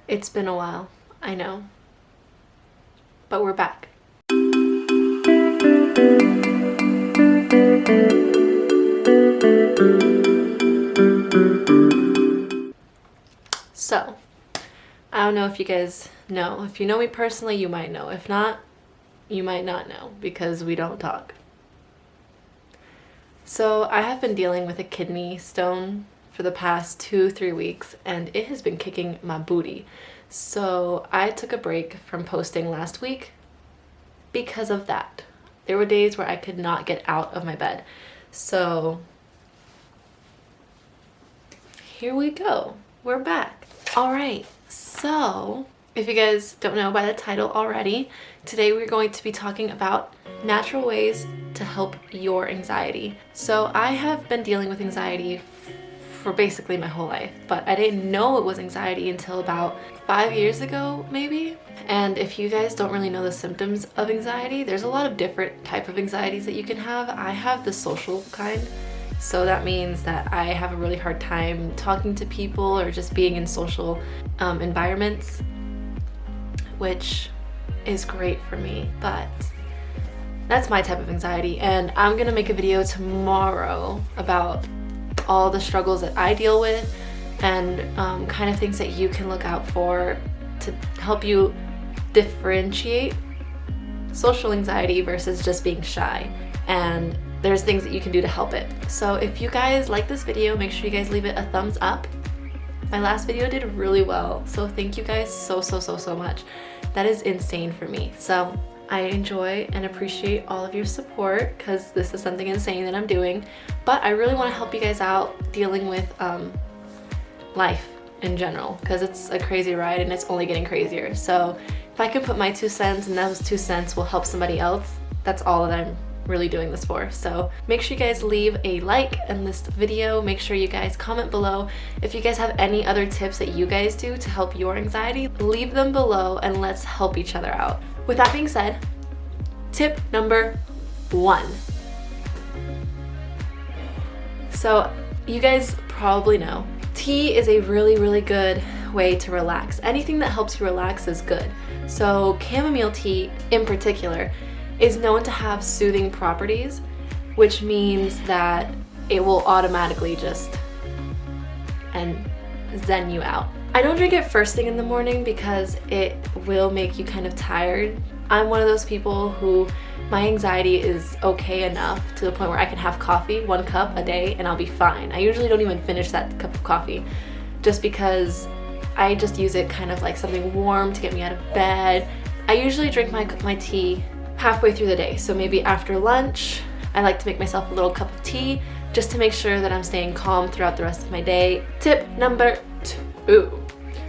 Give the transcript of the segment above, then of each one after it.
It's been a while, I know, but we're back. So, I don't know if you guys know. If you know me personally, you might know. If not, you might not know because we don't talk. So, I have been dealing with a kidney stone for the past 2-3 weeks and it has been kicking my booty. So I took a break from posting last week because of that. There were days where I could not get out of my bed. So here we go. We're back. All right. So if you guys don't know by the title already, today we're going to be talking about natural ways to help your anxiety. So I have been dealing with anxiety for basically my whole life, but I didn't know it was anxiety until about 5 years ago, maybe. And if you guys don't really know the symptoms of anxiety, there's a lot of different type of anxieties that you can have. I have the social kind, so that means that I have a really hard time talking to people or just being in social environments, which is great for me, but that's my type of anxiety. And I'm gonna make a video tomorrow about all the struggles that I deal with and kind of things that you can look out for to help you differentiate social anxiety versus just being shy. And there's things that you can do to help it. So if you guys like this video, make sure you guys leave it a thumbs up. My last video did really well, so thank you guys so much. That is insane for me. So I enjoy and appreciate all of your support because this is something insane that I'm doing, but I really want to help you guys out dealing with life in general because it's a crazy ride and it's only getting crazier. So if I can put my 2 cents and those 2 cents will help somebody else, that's all that I'm really doing this for. So make sure you guys leave a like in this video. Make sure you guys comment below. If you guys have any other tips that you guys do to help your anxiety, leave them below and let's help each other out. With that being said, tip number 1. So you guys probably know, tea is a really good way to relax. Anything that helps you relax is good. So chamomile tea in particular is known to have soothing properties, which means that it will automatically just zen you out. I don't drink it first thing in the morning because it will make you kind of tired. I'm one of those people who my anxiety is okay enough to the point where I can have coffee, 1 cup a day, and I'll be fine. I usually don't even finish that cup of coffee just because I just use it kind of like something warm to get me out of bed. I usually drink my tea halfway through the day. So maybe after lunch, I like to make myself a little cup of tea just to make sure that I'm staying calm throughout the rest of my day. Tip number 2.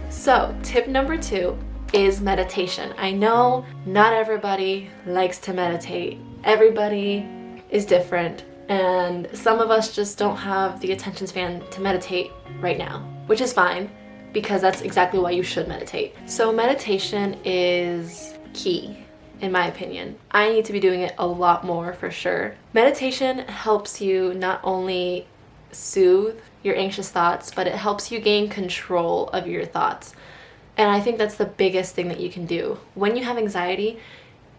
So tip number 2 is meditation. I know not everybody likes to meditate. Everybody is different, and some of us just don't have the attention span to meditate right now, which is fine because that's exactly why you should meditate. So meditation is key in my opinion. I need to be doing it a lot more for sure. Meditation helps you not only soothe your anxious thoughts, but it helps you gain control of your thoughts. And I think that's the biggest thing that you can do. When you have anxiety,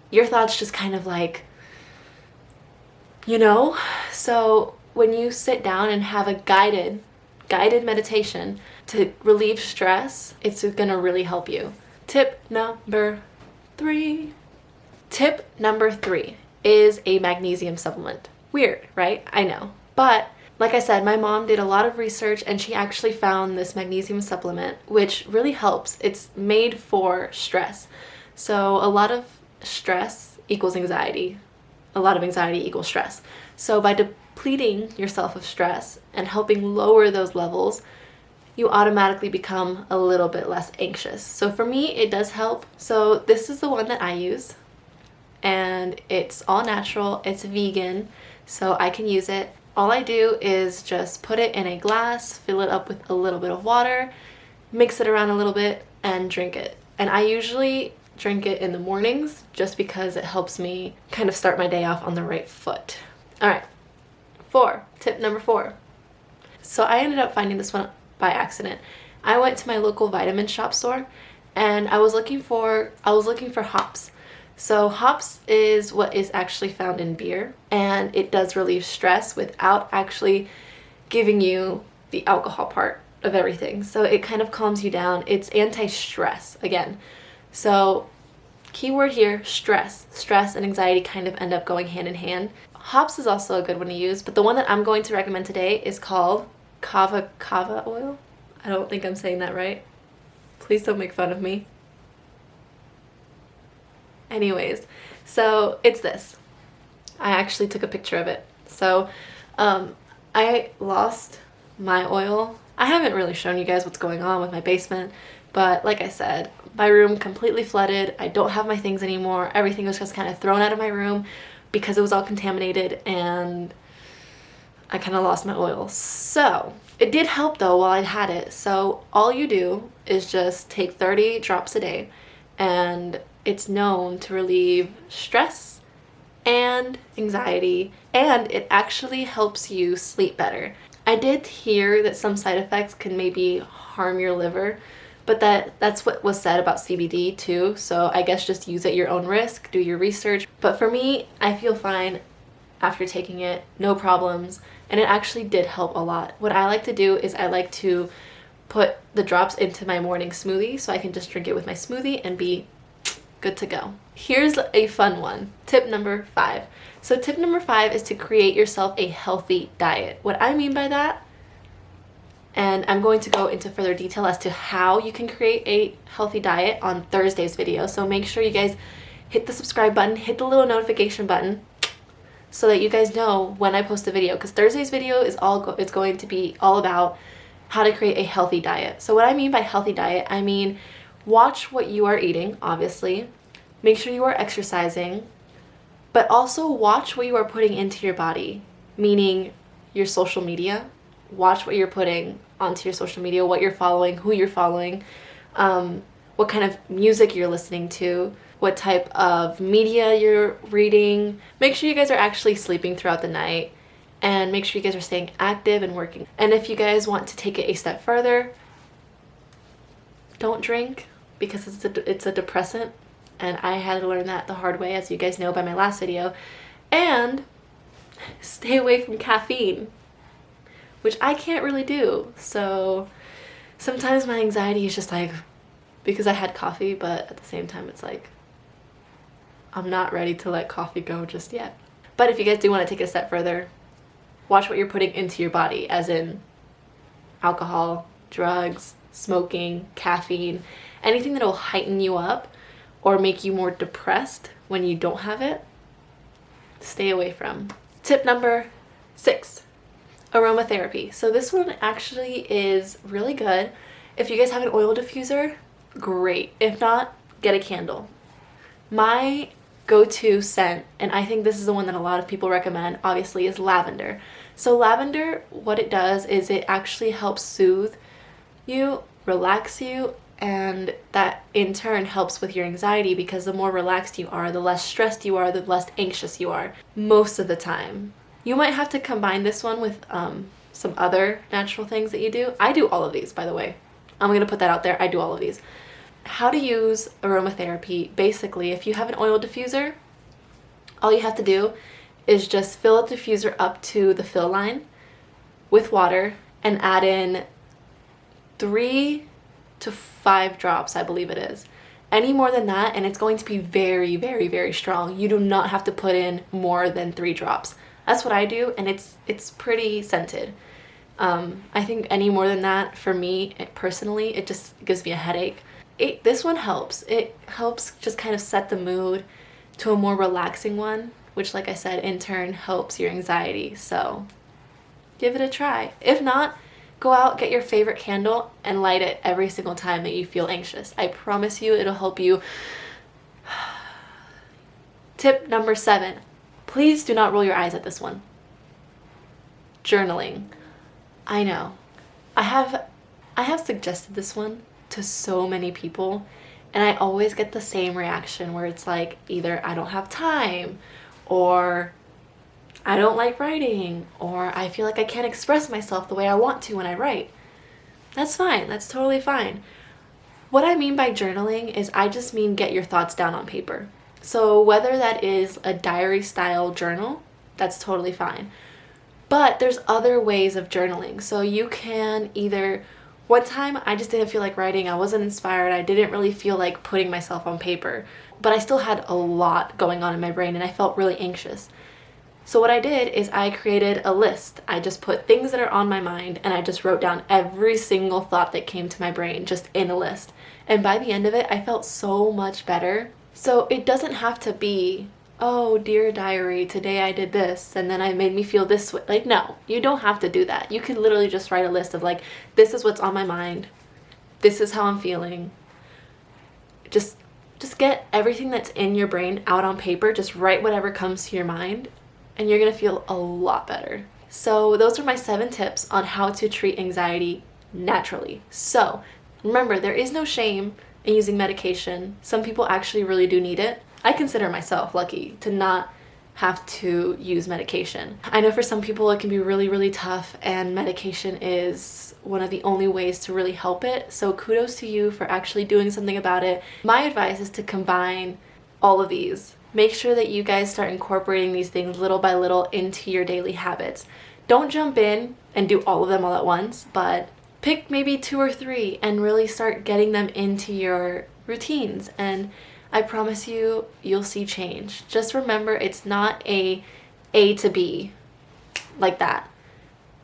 your thoughts just kind of like, So when you sit down and have a guided meditation to relieve stress, it's gonna really help you. Tip number 3. Tip number 3 is a magnesium supplement. Weird, right? I know. But like I said, my mom did a lot of research and she actually found this magnesium supplement, which really helps. It's made for stress. So a lot of stress equals anxiety. A lot of anxiety equals stress. So by depleting yourself of stress and helping lower those levels, you automatically become a little bit less anxious. So for me, it does help. So this is the one that I use. And it's all natural, it's vegan, so I can use it. All I do is just put it in a glass, fill it up with a little bit of water, mix it around a little bit, and drink it. And I usually drink it in the mornings just because it helps me kind of start my day off on the right foot. All right, tip number 4. So I ended up finding this one by accident. I went to my local vitamin shop store and I was looking for hops. So hops is what is actually found in beer, and it does relieve stress without actually giving you the alcohol part of everything. So it kind of calms you down. It's anti-stress again. So keyword here, stress. Stress and anxiety kind of end up going hand in hand. Hops is also a good one to use, but the one that I'm going to recommend today is called Kava Oil. I don't think I'm saying that right. Please don't make fun of me. Anyways, so it's this. I actually took a picture of it. So I lost my oil. I haven't really shown you guys what's going on with my basement, but like I said, my room completely flooded. I don't have my things anymore. Everything was just kind of thrown out of my room because it was all contaminated, and I kind of lost my oil. So it did help though while I had it. So all you do is just take 30 drops a day, and it's known to relieve stress and anxiety, and it actually helps you sleep better. I did hear that some side effects can maybe harm your liver, but that's what was said about CBD too, so I guess just use at your own risk, do your research. But for me, I feel fine after taking it, no problems, and it actually did help a lot. What I like to do is I like to put the drops into my morning smoothie so I can just drink it with my smoothie and be good to go. Here's a fun one. Tip number 5. So tip number 5 is to create yourself a healthy diet. What I mean by that, and I'm going to go into further detail as to how you can create a healthy diet on Thursday's video. So make sure you guys hit the subscribe button, hit the little notification button so that you guys know when I post a video, because Thursday's video is it's going to be all about how to create a healthy diet. So what I mean by healthy diet, I mean watch what you are eating, obviously. Make sure you are exercising, but also watch what you are putting into your body, meaning your social media. Watch what you're putting onto your social media, what you're following, who you're following, what kind of music you're listening to, what type of media you're reading. Make sure you guys are actually sleeping throughout the night, and make sure you guys are staying active and working. And if you guys want to take it a step further, don't drink, because it's a depressant, and I had to learn that the hard way, as you guys know by my last video. And stay away from caffeine, which I can't really do. So sometimes my anxiety is just like, because I had coffee, but at the same time it's like, I'm not ready to let coffee go just yet. But if you guys do want to take it a step further, watch what you're putting into your body, as in alcohol, drugs, smoking, caffeine, anything that will heighten you up or make you more depressed when you don't have it, stay away from. Tip number 6, aromatherapy. So this one actually is really good. If you guys have an oil diffuser, great. If not, get a candle. My go-to scent, and I think this is the one that a lot of people recommend, obviously, is lavender. So lavender, what it does is it actually helps soothe you, relax you, and that in turn helps with your anxiety, because the more relaxed you are, the less stressed you are, the less anxious you are most of the time. You might have to combine this one with some other natural things that you do. I do all of these, by the way. I'm going to put that out there. I do all of these. How to use aromatherapy. Basically, if you have an oil diffuser, all you have to do is just fill a diffuser up to the fill line with water and add in 3 to 5 drops, I believe it is. Any more than that, and it's going to be very, very, very strong. You do not have to put in more than 3 drops. That's what I do, and it's pretty scented. I think any more than that, for me personally, it just gives me a headache. This one helps. It helps just kind of set the mood to a more relaxing one, which, like I said, in turn helps your anxiety. So give it a try. If not, go out, get your favorite candle, and light it every single time that you feel anxious. I promise you it'll help you. Tip number 7. Please do not roll your eyes at this one. Journaling. I know. I have suggested this one to so many people, and I always get the same reaction where it's like either I don't have time, or I don't like writing, or I feel like I can't express myself the way I want to when I write. That's fine. That's totally fine. What I mean by journaling is I just mean get your thoughts down on paper. So whether that is a diary style journal, that's totally fine. But there's other ways of journaling. So you can either, one time I just didn't feel like writing, I wasn't inspired, I didn't really feel like putting myself on paper, but I still had a lot going on in my brain and I felt really anxious. So what I did is I created a list. I just put things that are on my mind and I just wrote down every single thought that came to my brain just in a list. And by the end of it, I felt so much better. So it doesn't have to be, oh, dear diary, today I did this and then I made me feel this way. Like, no, you don't have to do that. You could literally just write a list of like, this is what's on my mind. This is how I'm feeling. Just get everything that's in your brain out on paper. Just write whatever comes to your mind and you're gonna feel a lot better. So those are my 7 tips on how to treat anxiety naturally. So remember, there is no shame in using medication. Some people actually really do need it. I consider myself lucky to not have to use medication. I know for some people it can be really, really tough and medication is one of the only ways to really help it. So kudos to you for actually doing something about it. My advice is to combine all of these. Make sure that you guys start incorporating these things little by little into your daily habits. Don't jump in and do all of them all at once, but pick maybe 2 or 3 and really start getting them into your routines. And I promise you, you'll see change. Just remember, it's not A to B like that.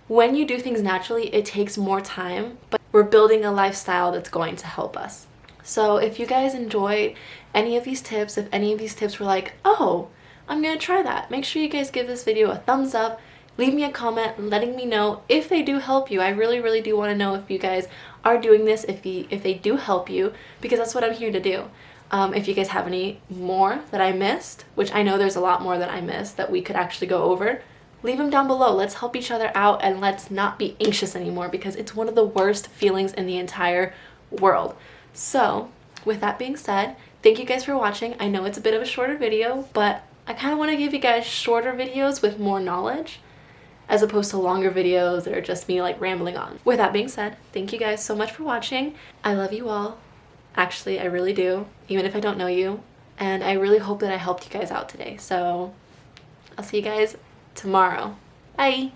When you do things naturally, it takes more time, but we're building a lifestyle that's going to help us. So if you guys enjoyed any of these tips, if any of these tips were like, oh, I'm gonna try that, make sure you guys give this video a thumbs up. Leave me a comment letting me know if they do help you. I really, really do want to know if you guys are doing this, if they do help you, because that's what I'm here to do. If you guys have any more that I missed, which I know there's a lot more that I missed that we could actually go over, leave them down below. Let's help each other out and let's not be anxious anymore because it's one of the worst feelings in the entire world. So with that being said, thank you guys for watching. I know it's a bit of a shorter video, but I kind of want to give you guys shorter videos with more knowledge, as opposed to longer videos that are just me like rambling on. With that being said, thank you guys so much for watching. I love you all. Actually, I really do, even if I don't know you. And I really hope that I helped you guys out today. So I'll see you guys tomorrow. Bye!